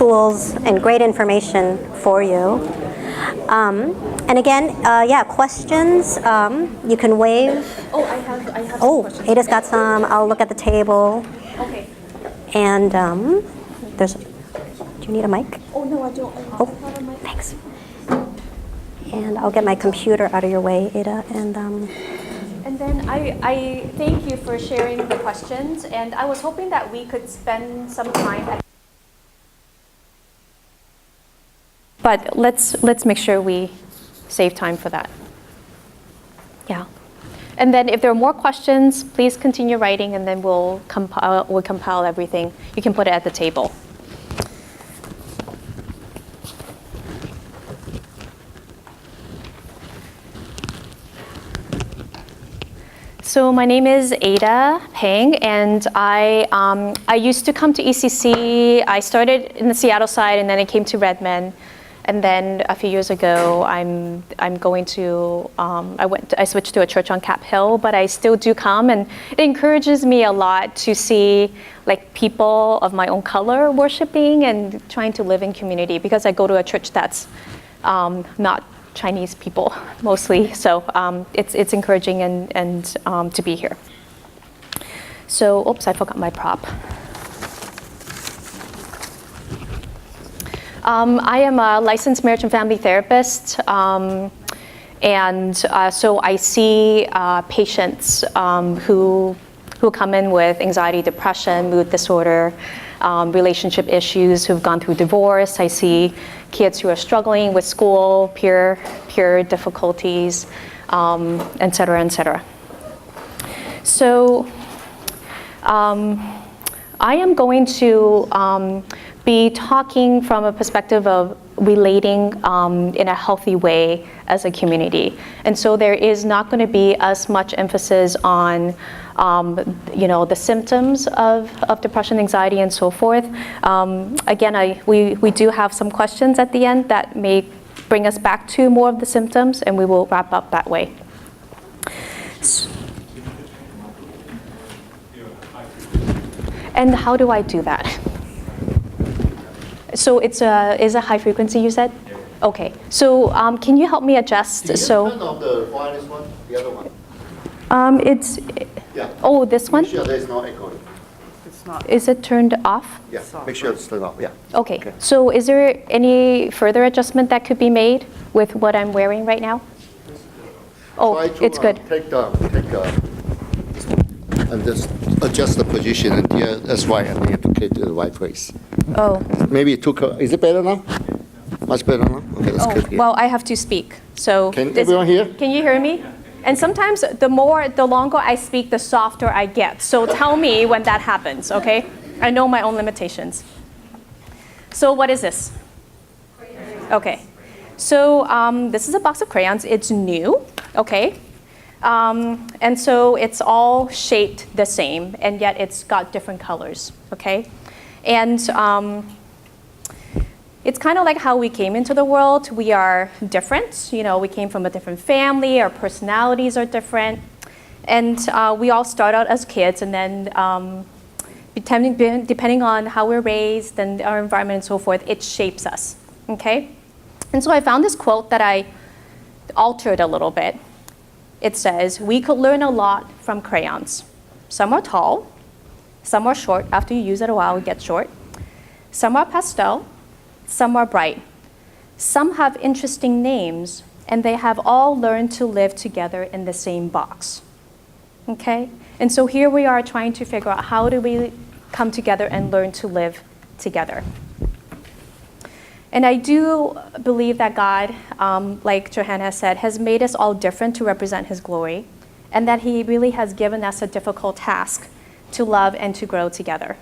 tools and great information for you. And again, questions, you can wave. Oh, I have Oh, some questions. Ada's got some. I'll look at the table. Okay. And do you need a mic? Oh, no, I don't. Oh, thanks. And I'll get my computer out of your way, Ada. And then I thank you for sharing the questions. And I was hoping that we could spend some time. But let's make sure we save time for that. Yeah. And then if there are more questions, please continue writing, and then we'll compile everything. You can put it at the table. So my name is Ada Peng, and I used to come to ECC. I started in the Seattle side, and then I came to Redmond. And then a few years ago, I switched to a church on Cap Hill, but I still do come, and it encourages me a lot to see like people of my own color worshiping and trying to live in community, because I go to a church that's not Chinese people mostly, so it's encouraging and to be here. So, oops, I forgot my prop. I am a licensed marriage and family therapist, so I see patients who come in with anxiety, depression, mood disorder, relationship issues, who've gone through divorce. I see kids who are struggling with school, peer difficulties, et cetera, et cetera. So I am going to be talking from a perspective of relating in a healthy way as a community. And so there is not going to be as much emphasis on the symptoms of depression, anxiety, and so forth. Again, we do have some questions at the end that may bring us back to more of the symptoms, and we will wrap up that way. And how do I do that? So is a high frequency, you said? Okay. So can you help me adjust? Can you turn off the wireless one, the other one? Oh, this one? Make sure there's no echo. It's not. Is it turned off? Yeah, make sure it's turned off, yeah. Okay. So is there any further adjustment that could be made with what I'm wearing right now? Oh, Try to, it's good. And just adjust the position, and yeah, that's why I need to get to the right place. Oh. Maybe it took, is it better now? Much better now? Okay, that's good. Yeah. Well, I have to speak. So Can everyone hear? Can you hear me? And sometimes the longer I speak, the softer I get. So tell me when that happens, okay? I know my own limitations. So what is this? Okay. So this is a box of crayons. It's new, okay? And so it's all shaped the same, and yet it's got different colors, okay? And it's kind of like how we came into the world. We are different. We came from a different family. Our personalities are different. And we all start out as kids, and then depending on how we're raised and our environment and so forth, it shapes us, okay? And so I found this quote that I altered a little bit. It says, "We could learn a lot from crayons. Some are tall, some are short. After you use it a while, it gets short. Some are pastel, some are bright. Some have interesting names, and they have all learned to live together in the same box." Okay? And so here we are trying to figure out, how do we come together and learn to live together? And I do believe that God, like Johanna said, has made us all different to represent His glory, and that He really has given us a difficult task to love and to grow together.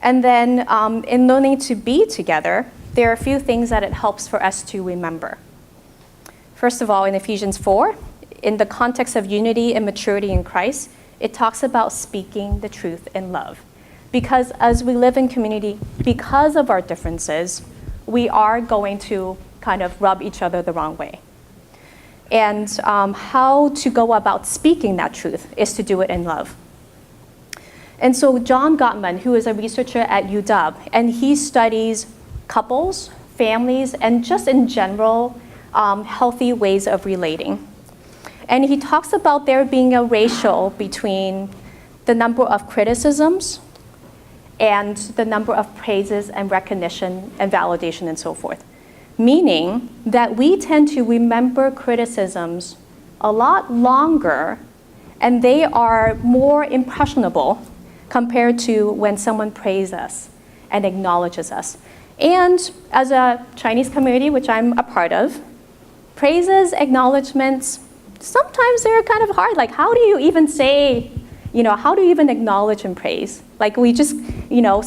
And then in learning to be together, there are a few things that it helps for us to remember. First of all, in Ephesians 4, in the context of unity and maturity in Christ, it talks about speaking the truth in love. Because as we live in community, because of our differences, we are going to kind of rub each other the wrong way. And how to go about speaking that truth is to do it in love. And so John Gottman, who is a researcher at UW, and he studies couples, families, and just in general, healthy ways of relating. And he talks about there being a ratio between the number of criticisms and the number of praises and recognition and validation and so forth. Meaning that we tend to remember criticisms a lot longer, and they are more impressionable compared to when someone praises us and acknowledges us. And as a Chinese community, which I'm a part of, praises, acknowledgements, sometimes they're kind of hard. Like, how do you even say, how do you even acknowledge and praise? Like, we just,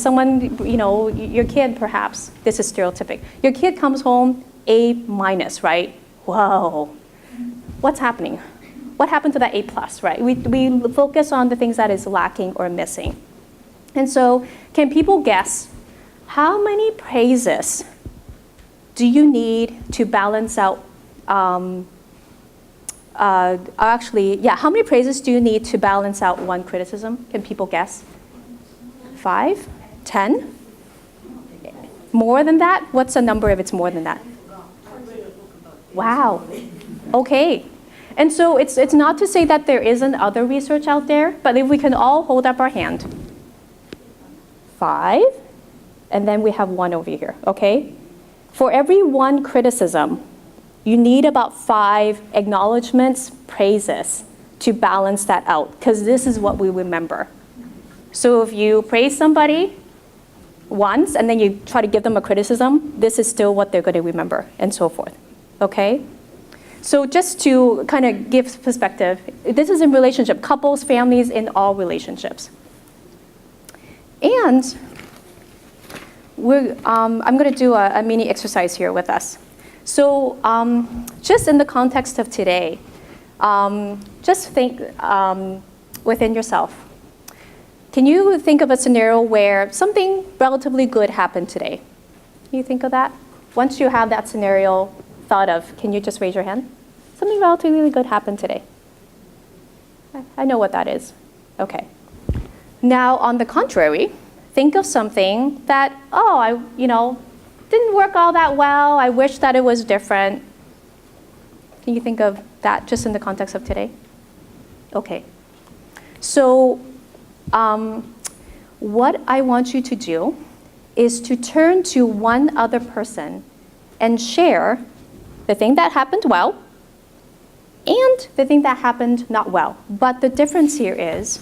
someone, your kid perhaps, this is stereotypic. Your kid comes home A-, right? Whoa, what's happening? What happened to that A+, right? We focus on the things that is lacking or missing. And so, can people guess how many praises do you need to balance out, how many praises do you need to balance out one criticism? Can people guess? 5? 10? More than that? What's the number if it's more than that? Wow. Okay. And so it's not to say that there isn't other research out there, but if we can all hold up our hand. 5, and then we have 1 over here, okay? For every 1 criticism, you need about 5 acknowledgements, praises to balance that out, because this is what we remember. So if you praise somebody once and then you try to give them a criticism, this is still what they're going to remember, and so forth, okay? So just to kind of give perspective, this is in relationship, couples, families, in all relationships. And I'm going to do a mini exercise here with us. So just in the context of today, just think within yourself. Can you think of a scenario where something relatively good happened today? Can you think of that? Once you have that scenario thought of, can you just raise your hand? Something relatively good happened today. I know what that is. Okay. Now, on the contrary, think of something that, didn't work all that well. I wish that it was different. Can you think of that just in the context of today? Okay. So what I want you to do is to turn to one other person and share the thing that happened well and the thing that happened not well. But the difference here is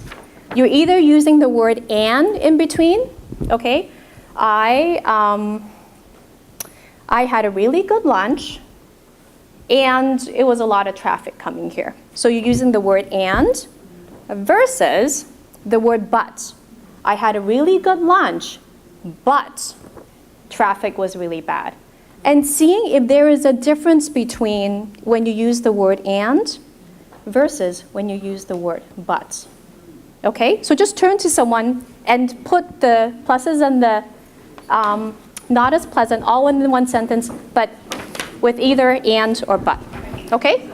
you're either using the word "and" in between, okay? I had a really good lunch, and it was a lot of traffic coming here. So you're using the word "and" versus the word "but." I had a really good lunch, but traffic was really bad. And seeing if there is a difference between when you use the word "and" versus when you use the word "but." Okay, so just turn to someone and put the pluses and the not as pleasant all in one sentence, but with either "and" or "but." Okay?